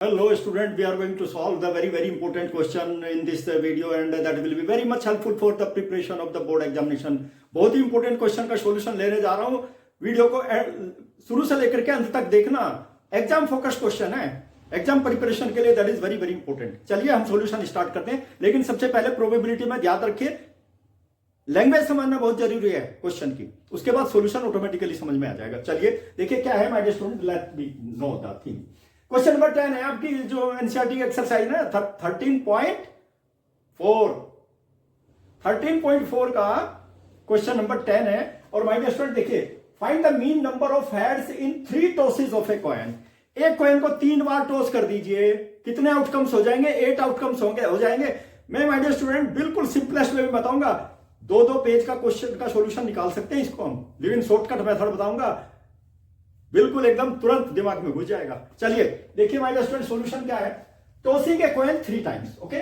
Hello student, we are going to solve the very important question in this video and that will be very much helpful for the preparation of the board examination. बहुत ही important question का solution लेने जा रहा हूँ. Video को शुरू से लेकर के अंत तक देखना. एग्जाम फोकस क्वेश्चन है, एग्जाम प्रिपरेशन के लिए दैट इज वेरी इंपॉर्टेंट. चलिए हम सॉल्यूशन स्टार्ट करते हैं, लेकिन सबसे पहले प्रोबेबिलिटी में याद रखिए लैंग्वेज समझना बहुत जरूरी है क्वेश्चन की, उसके बाद सॉल्यूशन ऑटोमेटिकली समझ में आ जाएगा. चलिए देखिए क्या है my dear student, let me know the thing. Question number 10 है आपकी जो एनसीईआरटी एक्सरसाइज है 13.4 का क्वेश्चन नंबर 10 है. और माय डियर स्टूडेंट देखिए, find the mean number of heads in 3 tosses of a coin. एक कॉइन को 3 बार टॉस कर दीजिए, कितने आउटकम्स हो जाएंगे? 8 आउटकम्स हो जाएंगे. मैं माय डियर स्टूडेंट बिल्कुल सिंपलेस्ट वे में बताऊंगा. 2 पेज का क्वेश्चन का सॉल्यूशन निकाल सकते हैं इसको हम, लेकिन शॉर्टकट मेथड बताऊंगा, बिल्कुल एकदम तुरंत दिमाग में घुस जाएगा. चलिए देखिए माय डियर स्टूडेंट सॉल्यूशन क्या है. Tossing a coin 3 times. Okay,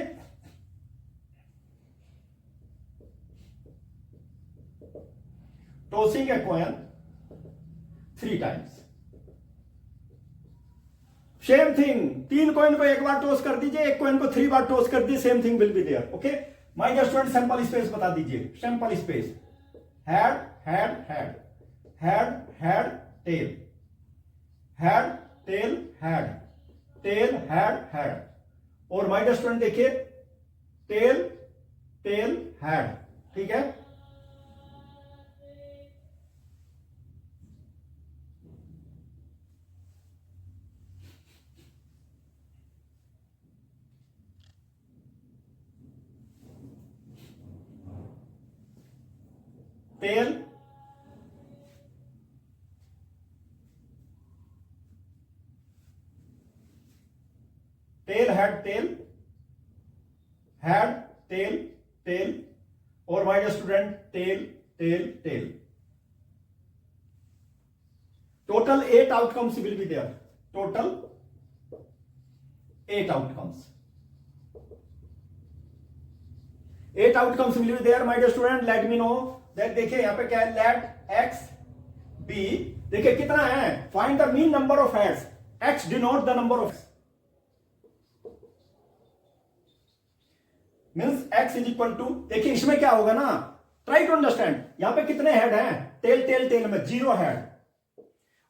tossing a coin 3 times. Same thing, 3 coin को एक बार टॉस कर दीजिए, एक कॉइन को 3 बार टॉस कर दीजिए, same thing will be there. Okay my dear student, sample space बता दीजिए. Sample space head head head head head tail, head tail head tail head head. और माय डियर स्टूडेंट देखिए टेल टेल हेड. ठीक है, tail tail head tail head tail tail. और my dear student tail tail tail. Total 8 outcomes will be there. Total 8 outcomes. 8 outcomes will be there my dear student. Let me know that. देखिए यहां पे क्या है, late x B. देखिए कितना है, find the mean number of heads. X denote the number of means x is equal to. देखिए इसमें क्या होगा ना, ट्राई टू अंडरस्टैंड. यहां पे कितने हेड हैं? टेल टेल टेल में 0 हेड.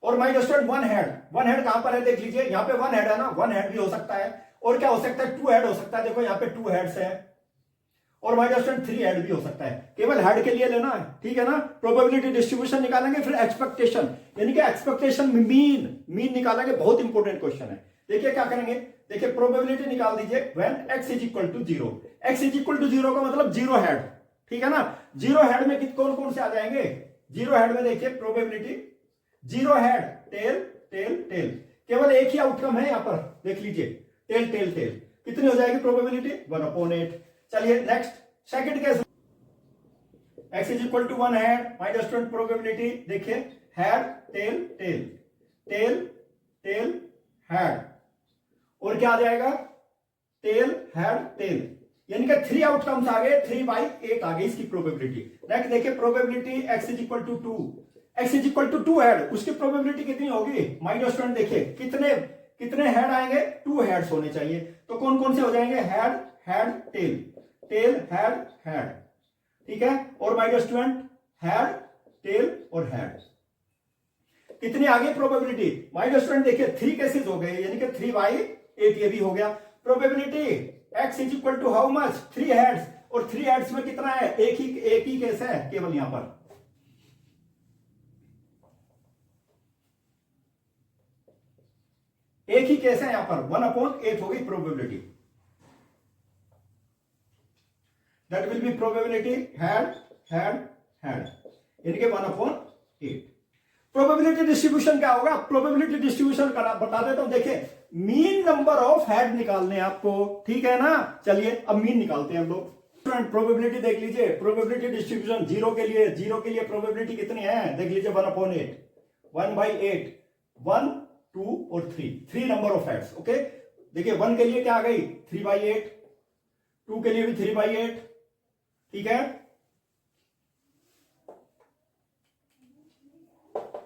और my dear student 1 head. 1 head कहां पर है देख लीजिए, यहां पे 1 हेड है ना, 1 हेड भी हो सकता है. और क्या हो सकता है, 2 हेड हो सकता है. देखो यहां पे 2 हेड्स है. और माय डियर स्टूडेंट 3 हेड भी हो सकता है. केवल हेड के लिए लेना है, ठीक है ना. प्रोबेबिलिटी डिस्ट्रीब्यूशन निकालेंगे, फिर एक्सपेक्टेशन, यानी कि एक्सपेक्टेशन मीन निकालेंगे. बहुत इंपॉर्टेंट क्वेश्चन है. देखिए क्या करेंगे, देखिए प्रोबेबिलिटी निकाल दीजिए when x is equal to 0. x is equal to 0 का मतलब 0 हेड, ठीक है ना. 0 हेड में कौन कौन से आ जाएंगे? 0 हेड में देखिए probability 0 head tail tail tail. केवल एक ही आउटकम है यहां पर, देख लीजिए टेल टेल टेल. कितनी हो जाएगी प्रोबेबिलिटी? 1/8. चलिए next second case, x is equal to 1 head. My dear student probability देखिए head tail tail tail tail head. और क्या आ जाएगा? Tail head tail. यानी कि 3 आउटकम्स आ गए, 3/8 आ गई इसकी प्रोबेबिलिटी. नेक्स्ट देखिए probability x is equal to 2. x is equal to 2 head, उसकी प्रोबेबिलिटी कितनी होगी? माय डियर स्टूडेंट देखिए कितने हेड आएंगे? 2 हेड्स होने चाहिए. तो कौन कौन से हो जाएंगे? Head head tail tail head head. ठीक है. और my dear student head tail और हेड. कितनी आ गई प्रोबेबिलिटी? माय डियर स्टूडेंट देखिए 3 केसेस हो गए, यानी कि 3/8 ये भी हो गया. Probability x is equal to how much? 3 heads. और 3 हेड्स में कितना है? एक ही केस है केवल यहां पर. एक ही केस है यहां पर. 1/8 हो गई probability. That will B probability head head head, यानी कि 1/8. प्रोबेबिलिटी डिस्ट्रीब्यूशन क्या होगा? प्रोबेबिलिटी डिस्ट्रीब्यूशन बता देता हूं. देखिए मीन नंबर ऑफ हेड निकालने आपको, ठीक है ना. चलिए अब मीन निकालते हैं हम लोग. प्रोबेबिलिटी देख लीजिए, प्रोबेबिलिटी डिस्ट्रीब्यूशन 0 के लिए प्रोबेबिलिटी कितनी है देख लीजिए 1/8. 1/8 1 2 और 3 नंबर ऑफ हेड्स. ओके देखिए 1 के लिए क्या आ गई? 3/8. 2 के लिए भी 3/8. ठीक है,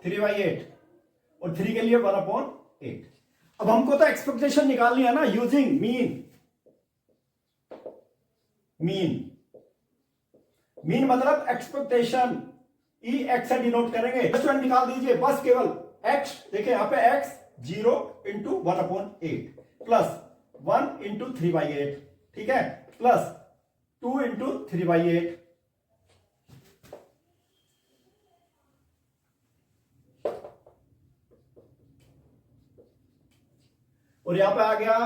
3/8. और 3 के लिए 1/8. अब हमको तो एक्सपेक्टेशन निकालनी है ना यूजिंग मीन। मीन मतलब एक्सपेक्टेशन, ई एक्स से डिनोट करेंगे। स्टूडेंट निकाल दीजिए बस केवल एक्स, देखिए यहां पे एक्स 0 इंटू 1/8 प्लस 1 इंटू 3/8, ठीक है, प्लस 2 इंटू 3/8, और यहां पे आ गया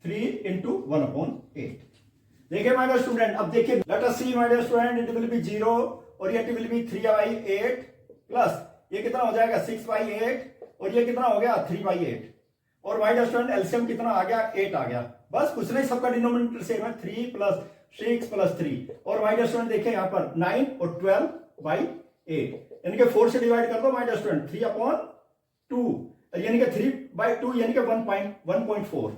3 इंटू 1/8। देखिए माय डियर स्टूडेंट, अब देखिए let us see my dear student, it will be 0 और ये विल बी 3/8 प्लस ये कितना हो जाएगा 6/8 और ये कितना हो गया 3/8, और माय डियर स्टूडेंट एलसीएम कितना आ गया 8 आ गया। बस कुछ नहीं, सबका डिनोमिनेटर सेम है, 3 प्लस 6 प्लस 3, और माय डियर स्टूडेंट देखिए यहां पर 9 और 12/8, यानी कि 4 से डिवाइड कर दो माय डियर स्टूडेंट, 3/2 यानी कि 3/2 यानी कि 1.4।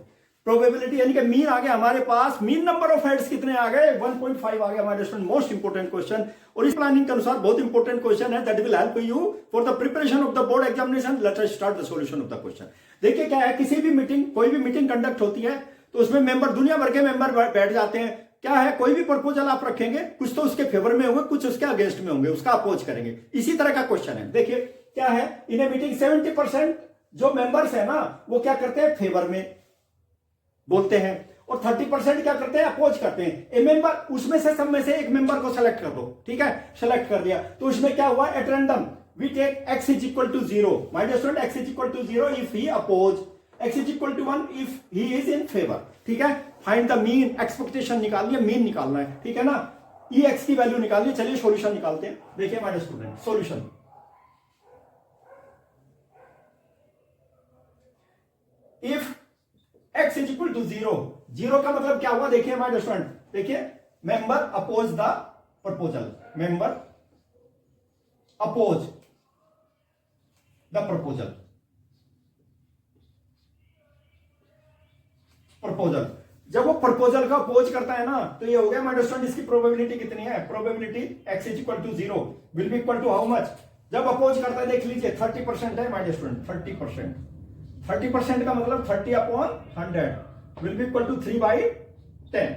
प्रोबेबिलिटी यानी कि मीन आ गया हमारे पास। मीन नंबर ऑफ हेड्स कितने आ गए 1.5 आ गया हमारे स्टूडेंट। मोस्ट इंपोर्टेंट क्वेश्चन, और इस प्लानिंग के अनुसार बहुत इंपोर्टेंट क्वेश्चन है, that will help you for the preparation of the board examination. Let us start the solution of the question. देखिए क्या है, किसी भी मीटिंग, कोई भी मीटिंग कंडक्ट होती है तो उसमें मेंबर, दुनिया भर के मेंबर बैठ जाते हैं। क्या है, कोई भी प्रपोजल आप रखेंगे, कुछ तो उसके फेवर में होंगे, कुछ उसके अगेंस्ट में होंगे, उसका अपोज करेंगे। इसी तरह का क्वेश्चन है। देखिए क्या है, इन ए मीटिंग 70% जो मेंबर्स है ना वो क्या करते हैं, फेवर में बोलते हैं, और 30% क्या करते हैं, अपोज करते हैं। ए मेंबर, उसमें से सब में से एक मेंबर को सेलेक्ट कर दो, ठीक है, सेलेक्ट कर दिया तो उसमें क्या हुआ, at random we take x is equal to 0, my dear student, x is equal to 0 if he oppose, x is equal to 1 if he is in favour, ठीक है। फाइंड द मीन, एक्सपेक्टेशन निकालनी है, mean निकालना है, ठीक है ना, ई x की वैल्यू निकालनी है। चलिए सॉल्यूशन निकालते हैं। देखिए my dear student, solution if x is equal to 0 का मतलब क्या हुआ, देखिए माय डियर स्टूडेंट, देखिए member oppose the proposal, member oppose the proposal, जब वो प्रपोजल का अपोज करता है ना तो ये हो गया माय डियर स्टूडेंट, इसकी प्रोबेबिलिटी कितनी है, probability x is equal to 0 will be equal to how much, जब अपोज करता है देख लीजिए 30% है माय डियर स्टूडेंट, 30% का मतलब 30/100 will be equal to 3/10।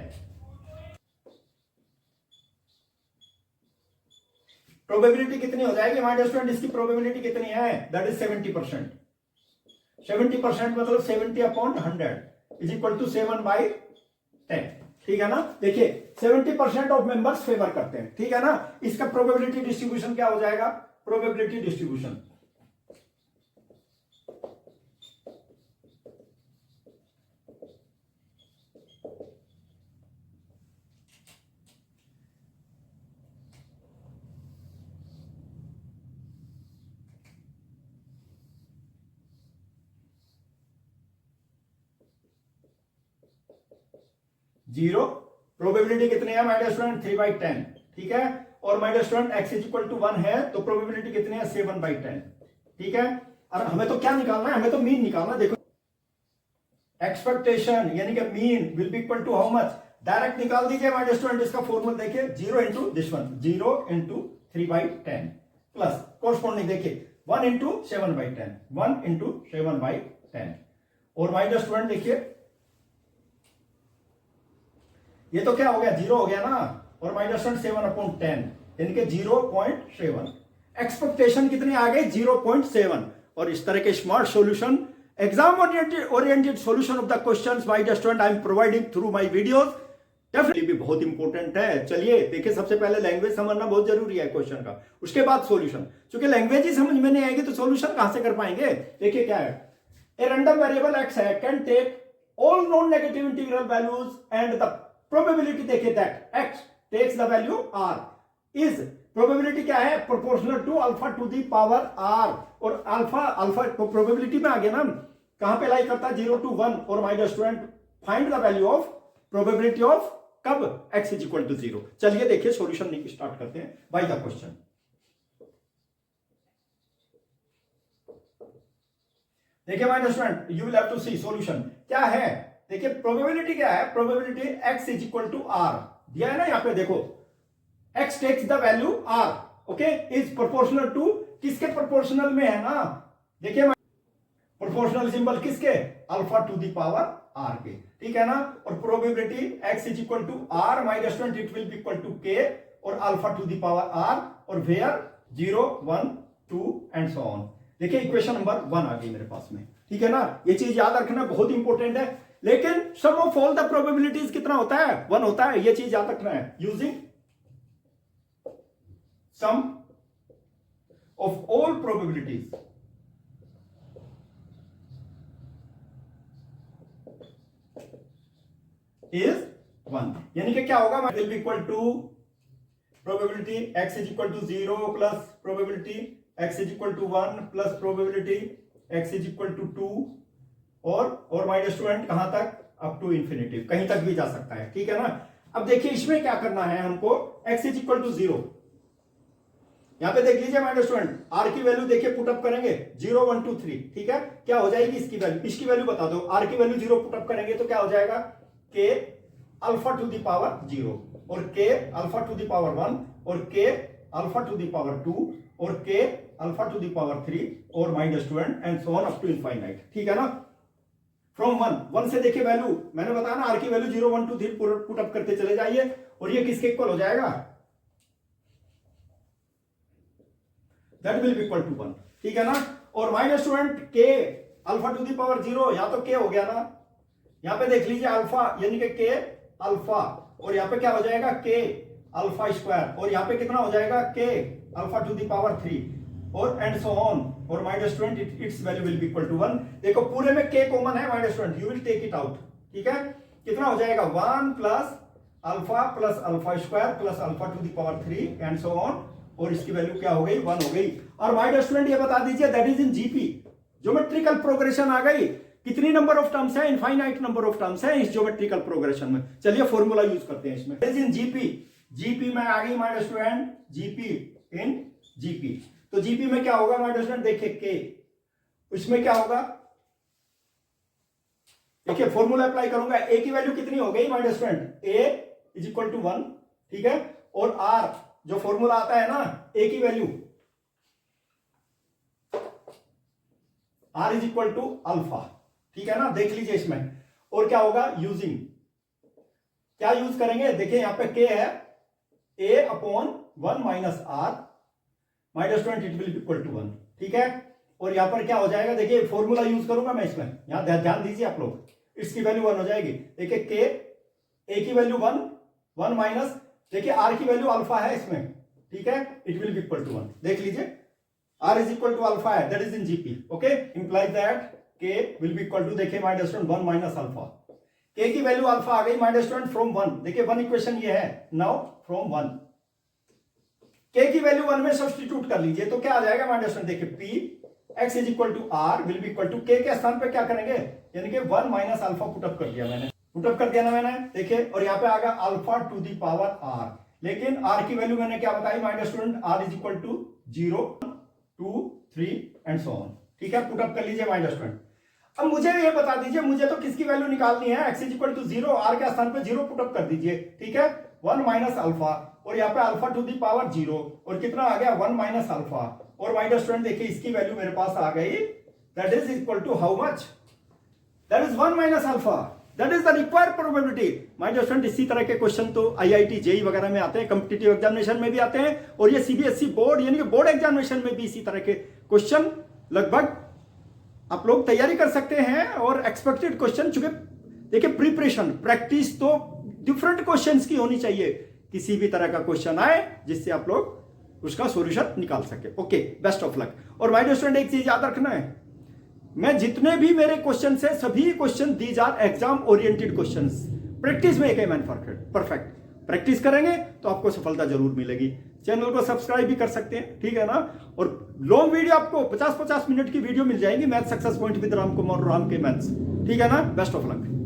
Probability कितनी हो जाएगी माय डियर स्टूडेंट, इसकी प्रोबेबिलिटी कितनी है, दैट इज 70%। 70% मतलब 70/100 इज इक्वल टू 7/10, ठीक है ना। देखिए 70% ऑफ मेंबर्स फेवर करते हैं, ठीक है ना। इसका प्रोबेबिलिटी डिस्ट्रीब्यूशन क्या हो जाएगा, प्रोबेबिलिटी डिस्ट्रीब्यूशन जीरो, प्रोबेबिलिटी कितनी है माय डियर स्टूडेंट, 3/10, ठीक है, और my dear student x is equal to 1 है तो प्रोबेबिलिटी कितनी है 7/10, ठीक है। और हमें तो क्या निकालना है, हमें तो मीन निकालना है। देखो एक्सपेक्टेशन यानी कि mean will be equal to how much, direct निकाल दीजिए माय डियर स्टूडेंट, इसका फॉर्मूला देखिए 0 into this one, 0 into 3/10 plus corresponding देखिए 1 इंटू 7/10, 1 इंटू 7/10, और माय डियर स्टूडेंट देखिए ये तो क्या हो गया, 0 हो गया ना, और माय डियर स्टूडेंट 7/10 यानी कि 0.7। एक्सपेक्टेशन कितनी आ गई 0.7। और इस तरह के smart solution, exam oriented solution of the questions my dear student I am providing through my videos, definitely भी बहुत इंपॉर्टेंट है। चलिए देखिए, सबसे पहले लैंग्वेज समझना बहुत जरूरी है क्वेश्चन का, उसके बाद सॉल्यूशन। क्योंकि लैंग्वेज ही समझ में नहीं आएगी तो सॉल्यूशन कहां से कर पाएंगे। देखिए क्या है, ए रैंडम वेरिएबल x है, can take all non negative integral values and the probability देखिए that x takes the value r is, probability क्या है, proportional to alpha to the power r, और अल्फा प्रोबेबिलिटी में आ गया ना, कहां पे लाई करता है 0 to 1, और my dear student find the value of probability of कब, x इज इक्वल टू 0। चलिए देखिए सॉल्यूशन स्टार्ट करते हैं बाय द क्वेश्चन। देखिए my dear student, you will have to see solution क्या है। देखिए प्रोबेबिलिटी क्या है, probability x is equal to r दिया है ना, यहां पे देखो x takes the value r, okay, is proportional to, किसके प्रोपोर्शनल में है ना, देखिए प्रोपोर्शनल सिंबल किसके, alpha to the power r के, ठीक है ना। और probability x is equal to r, my dear student it will be equal to k और alpha to the power r और वेयर 0 1 2 एंड सो ऑन। देखिए equation number 1 आ गई मेरे पास में, ठीक है ना। ये चीज याद रखना बहुत इंपॉर्टेंट है। लेकिन सम ऑफ ऑल द प्रोबेबिलिटीज कितना होता है, 1 होता है, ये चीज याद रखना है। Using sum of all probabilities is 1, यानी कि क्या होगा, will be equal to probability x is equal to 0 plus probability x is equal to 1 plus probability x is equal to 2 और माय डियर स्टूडेंट कहां तक, अप टू इंफिनिटी, कहीं तक भी जा सकता है, ठीक है ना। अब देखिए इसमें क्या करना है हमको, x इज इक्वल टू 0, यहां पे देख लीजिए माय डियर स्टूडेंट, r की वैल्यू देखिए पुट अप करेंगे 0 1 2 3, ठीक है। क्या हो जाएगी इसकी वैल्यू बता दो, r की वैल्यू 0 पुट अप करेंगे तो क्या हो जाएगा, k alpha to the power 0 और k alpha to the power 1 और k alpha to the power 2 और k alpha to the power 3 और my dear student and so on up to infinite, ठीक है ना। फ्रॉम 1 से देखिए वैल्यू, मैंने बताया ना r की वैल्यू 0 1 2 3 पुट अप करते चले जाइए और ये किसके इक्वल हो जाएगा, that will be equal to 1, ठीक है ना। और my dear student k alpha to the power 0, यहां तो k हो गया ना, यहां पे देख लीजिए अल्फा यानी कि k अल्फा और यहां पे क्या हो जाएगा k अल्फा स्क्वायर और यहां पे कितना हो जाएगा k alpha to the power 3 और एंड सो ऑन और my dear student its value will be equal to 1। देखो पूरे में k कॉमन है my dear student, you will take it out, ठीक है। कितना हो जाएगा 1 plus alpha square plus alpha to the power 3 and so on और इसकी वैल्यू क्या हो गई, 1 हो गई। और माय डियर स्टूडेंट ये बता दीजिए that is in GP, geometrical progression आ गई। कितनी नंबर ऑफ टर्म्स है, इनफाइनाइट नंबर ऑफ टर्म्स है इस ज्योमेट्रिकल प्रोग्रेशन में। चलिए फॉर्मूला यूज करते हैं इसमें, इज इन जीपी में आ गई my dear student, GP in GP. तो जीपी में क्या होगा माय डियर स्टूडेंट, देखिए के, इसमें क्या होगा, देखिए फॉर्मूला अप्लाई करूंगा, ए की वैल्यू कितनी हो गई my dear student, a is equal to 1, ठीक है। और आर जो फॉर्मूला आता है ना, ए की value r is equal to alpha, ठीक है ना। देख लीजिए इसमें और क्या होगा, यूजिंग क्या यूज करेंगे, देखिए यहां पे k है a upon 1 minus r, my dear student it will be equal to 1, ठीक है। और यहां पर क्या हो जाएगा, देखिए फॉर्मूला यूज करूंगा मैं इसमें, यहां ध्यान दीजिए आप लोग, इसकी वैल्यू 1 हो जाएगी। देखिए k a की वैल्यू 1 माइनस, देखिए r की वैल्यू अल्फा है इसमें, ठीक है, it will be equal to 1। देख लीजिए r is equal to alpha है, that is in GP, okay, implies that k will be equal to, देखिए my dear student 1 minus alpha, k की वैल्यू अल्फा आ गई माय डियर स्टूडेंट फ्रॉम 1, देखिए 1 equation ये है, नाउ फ्रॉम 1 k की value 1 में सब्स्टिट्यूट कर लीजिए तो क्या आ जाएगा माय डियर स्टूडेंट, देखिए p x is equal to r will be equal to k के स्थान पे क्या करेंगे, यानी कि 1 माइनस अल्फा पुटअप कर दिया मैंने, पुटअप कर दिया ना मैंने, देखिए। और यहाँ पे आ गया alpha to the power r, लेकिन r की वैल्यू मैंने क्या बताई my dear student, r is equal to 0 2 3 and so on, ठीक है। पुटअप कर लीजिए माय डियर स्टूडेंट। अब मुझे ये बता दीजिए, मुझे तो किसकी वैल्यू निकालनी है, x is equal to 0, r के स्थान पे 0 पुटअप कर दीजिए, ठीक है। 1 माइनस अल्फा और यहाँ पे अल्फा टू दी पावर 0 और कितना आ गया 1 माइनस अल्फा और माय डियर स्टूडेंट देखिए इसकी वैल्यू मेरे पास आ गई, that is equal to how much, that is 1 minus alpha, that is the required probability. My dear student इसी तरह के क्वेश्चन तो आईआईटी जेई वगैरह में आते हैं, कॉम्पिटिटिव एग्जामिनेशन में भी आते हैं और ये सीबीएसई बोर्ड यानी कि बोर्ड एग्जामिनेशन में भी इसी तरह के क्वेश्चन लगभग आप लोग तैयारी कर सकते हैं। और एक्सपेक्टेड क्वेश्चन, चूंकि देखिए प्रिपरेशन प्रैक्टिस तो डिफरेंट क्वेश्चंस की होनी चाहिए, किसी भी तरह का क्वेश्चन आए जिससे आप लोग उसका सॉल्यूशन निकाल सके। Okay, best of luck. और माय डियर स्टूडेंट एक चीज याद रखना है, मैं जितने भी मेरे क्वेश्चन है सभी question these are exam oriented questions, practice में एक मैन परफेक्ट, प्रैक्टिस करेंगे तो आपको सफलता जरूर मिलेगी। चैनल को सब्सक्राइब भी कर सकते हैं, ठीक है ना। और लॉन्ग वीडियो आपको 50-50 मिनट की वीडियो मिल जाएगी, math success point with Ram Kumar, Ram के मैथ्स, ठीक है ना। Best of luck.